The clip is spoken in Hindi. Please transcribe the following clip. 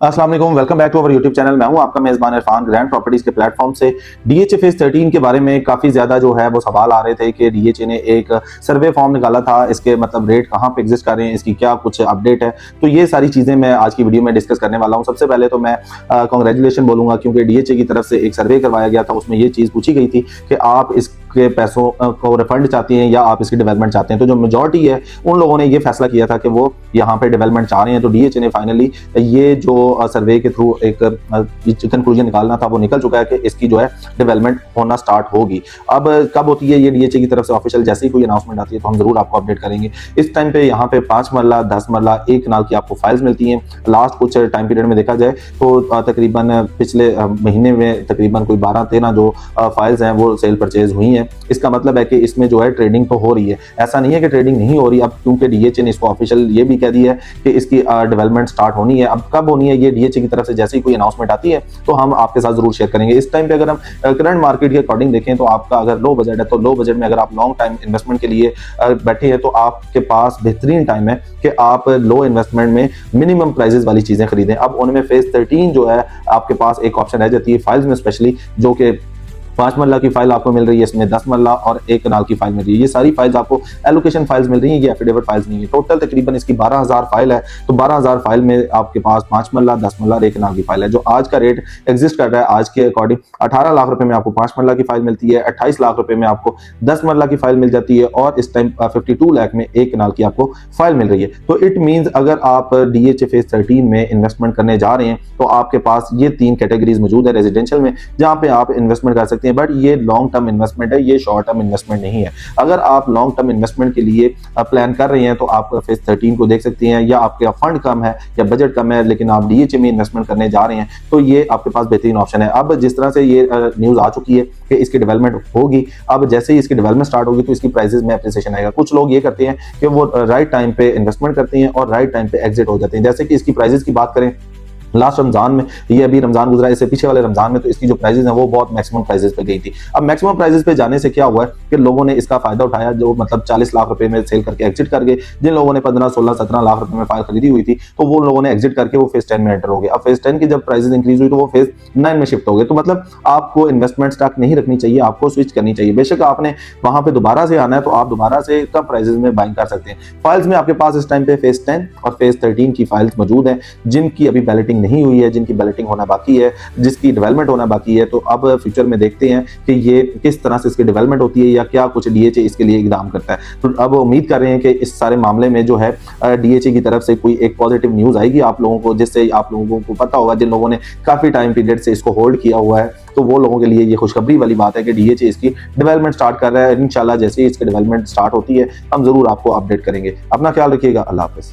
अस्सलाम वालेकुम, welcome back to our YouTube channel. मैं हूं आपका मेजबान इरफान। ग्रैंड प्रॉपर्टीज के प्लेटफॉर्म से डीएचए फेज 13 के बारे में काफ़ी ज़्यादा जो है वो सवाल आ रहे थे कि डीएचए ने एक सर्वे फॉर्म निकाला था, इसके मतलब रेट कहां पे एग्जिस्ट कर रहे हैं, इसकी क्या कुछ अपडेट है। तो ये सारी चीज़ें मैं आज की वीडियो में डिस्कस करने वाला हूं। सबसे पहले तो मैं कॉन्ग्रेचुलेशन बोलूँगा, क्योंकि डीएचए की तरफ से एक सर्वे करवाया गया था, उसमें ये चीज़ पूछी गई थी कि आप इसके पैसों को रिफंड चाहती हैं या आप इसकी डेवलपमेंट चाहते हैं। तो जो मेजॉरिटी है उन लोगों ने ये फैसला किया था कि वो यहाँ पे डेवलपमेंट चाह रहे हैं। तो डीएचए ने फाइनली ये जो सर्वे के थ्रू एक कंक्लूजन निकालना था वो निकल चुका है कि इसकी जो है डेवलपमेंट होना स्टार्ट होगी। अब कब होती है ये डीएचए की तरफ से ऑफिशियल, जैसे ही कोई अनाउंसमेंट आती है तो हम जरूर आपको अपडेट करेंगे। इस टाइम पे यहाँ पे 5 मरला, 10 मरला, 1 कनाल की आपको फाइल्स मिलती हैं। लास्ट कुछ टाइम पीरियड में देखा जाए तो तकरीबन पिछले महीने में तकरीबन कोई 12-13 जो फाइल्स हैं वो सेल परचेज हुई हैं। इसका मतलब है कि इसमें जो है ट्रेडिंग तो हो रही है, ऐसा नहीं है कि ट्रेडिंग नहीं हो रही। अब क्योंकि डीएचए ने इसको ऑफिशियल ये भी कह दिया है कि इसकी डेवलपमेंट स्टार्ट होनी है। अब कब होनी है ये डीएचए की तरफ से जैसे ही कोई अनाउंसमेंट आती है तो हम आपके साथ जरूर शेयर करेंगे। इस टाइम पे अगर हम करंट मार्केट के अकॉर्डिंग देखें तो आपका अगर लो बजट है तो लो बजट में अगर आप लॉन्ग टाइम इन्वेस्टमेंट के लिए बैठे हैं तो आपके पास बेहतरीन टाइम है कि आप लो इन्वेस्टमेंट में मिनिमम प्राइजेस वाली चीजें खरीदें। अब उनमें फेज 13 जो है आपके पास एक ऑप्शन रह जाती है फाइल्स में, स्पेशली जो कि 5 मरला की फाइल आपको मिल रही है, इसमें 10 मरला और 1 कनाल की फाइल मिल रही है। ये सारी फाइल्स आपको एलोकेशन फाइल्स मिल रही है, ये एफिडेविट फाइल्स नहीं है। टोटल तकरीबन इसकी 12,000 फाइल है। तो 12,000 फाइल में आपके पास 5 मरला, 10 मरला और 1 कनाल की फाइल है। जो आज का रेट एग्जिस्ट कर रहा है आज के अकॉर्डिंग 18 लाख रुपए में आपको 5 मरला की फाइल मिलती है, 28 लाख रुपए में आपको 10 मरला की फाइल मिल जाती है और इस टाइम 52 लाख में 1 कनाल की आपको फाइल मिल रही है। तो इट मींस अगर आप डीएचए फेज 13 में इन्वेस्टमेंट करने जा रहे हैं तो आपके पास ये 3 कैटेगरीज मौजूद है रेजिडेंशियल में, जहां पे आप इन्वेस्टमेंट कर सकते हैं। बट ये लॉन्ग टर्म इन्वेस्टमेंट है, ये शॉर्ट टर्म इन्वेस्टमेंट नहीं है। अगर आप लॉन्ग टर्म इन्वेस्टमेंट के लिए प्लान कर रहे हैं तो आप फेज 13 को देख सकते हैं, या आपका फंड कम है या बजट कम है लेकिन आप डीएचए में इन्वेस्टमेंट करने जा रहे हैं तो ये आपके पास बेहतरीन ऑप्शन है। अब जिस तरह से ये न्यूज आ चुकी है कि इसकी डेवलपमेंट होगी, अब जैसे ही इसकी डेवलपमेंट स्टार्ट होगी तो इसकी प्राइसेस में एप्रिसिएशन आएगा। कुछ लोग ये करते हैं कि वो राइट टाइम पे इन्वेस्टमेंट करते हैं और राइट टाइम पे एग्जिट हो जाते हैं। जैसे कि इसकी प्राइसेस की बात करें, लास्ट रमजान में, ये अभी रमजान गुजरा, इससे पीछे वाले रमजान में तो इसकी जो प्राइसेस हैं वो बहुत मैक्सिमम प्राइसेस पे गई थी। अब मैक्सिमम प्राइसेस पे जाने से क्या हुआ है कि लोगों ने इसका फायदा उठाया, जो मतलब 40 लाख रुपए में सेल करके एग्जिट कर गए। जिन लोगों ने 15, 16, 17 लाख रुपए में फाइल खरीदी हुई थी तो वो लोगों ने एग्जिट करके वो फेज 10 में एंटर हो गए। अब फेज 10 की जब प्राइसेस इंक्रीज हुई तो वो फेज 9 में शिफ्ट हो गए। तो मतलब आपको इन्वेस्टमेंट स्टॉक नहीं रखनी चाहिए, आपको स्विच करनी चाहिए। बेशक आपने वहां पे दोबारा से आना है तो आप दोबारा से कम प्राइसेस में बाइंग कर सकते हैं। फाइल्स में आपके पास इस टाइम पे फेज 10 और फेज 13 की फाइल्स मौजूद हैं, जिनकी अभी बैलेटिंग नहीं हुई है, जिनकी बैलेटिंग होना बाकी है, जिसकी डेवलपमेंट होना बाकी है। तो अब फ्यूचर में देखते हैं कि ये किस तरह से इसकी डेवलपमेंट होती है या क्या कुछ डीएचए इसके लिए इकदाम करता है। तो अब उम्मीद कर रहे हैं कि इस सारे मामले में जो है डीएचए की तरफ से कोई एक पॉजिटिव न्यूज आएगी आप लोगों को, जिससे आप लोगों को पता होगा, जिन लोगों ने काफी टाइम पीरियड से इसको होल्ड किया हुआ है तो वो लोगों के लिए ये खुशखबरी वाली बात है कि डीएचए इसकी डेवलपमेंट स्टार्ट कर रहा है। इंशाल्लाह जैसे ही इसकी डेवलपमेंट स्टार्ट होती है हम जरूर आपको अपडेट करेंगे। अपना ख्याल रखिएगा। अल्लाह हाफिज।